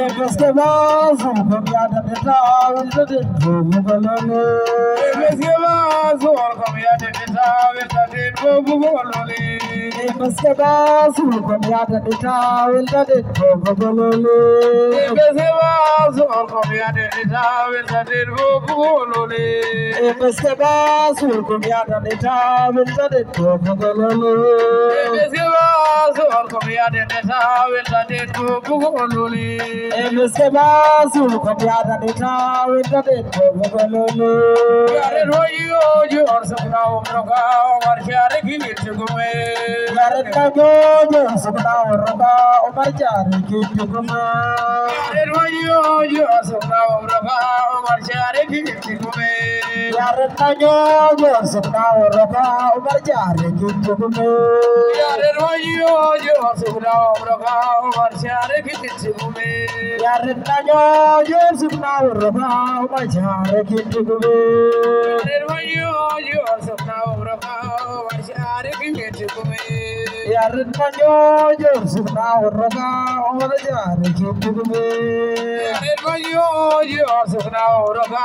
Ebeske bazu komiyada neta wilde bugolole. Ebeske bazu komiyada neta wilde bugolole. Ebeske bazu komiyada neta wilde bugolole. Ebeske bazu komiyada neta wilde bugolole. Ebeske bazu komiyada neta wilde bugolole. Ebeske bazu komiyada neta wilde bugolole. Ebeske bazu komiyada neta wilde bugolole. Yare royo jo sabna umroga umar share ki chigume. Yare kago jo sabna umroga umar share ki chigume. Yare royo jo sabna umroga umar share ki chigume. Yare kago jo sabna umroga umar share ki chigume. Yare royo jo sabna umroga umar share ki chigume. Yare kago jo sabna umroga umar share ki chigume. Yare royo jo sabna umroga umar share ki chigume. Yare kago jo sabna umroga umar share ki chigume. Yare royo jo sabna umroga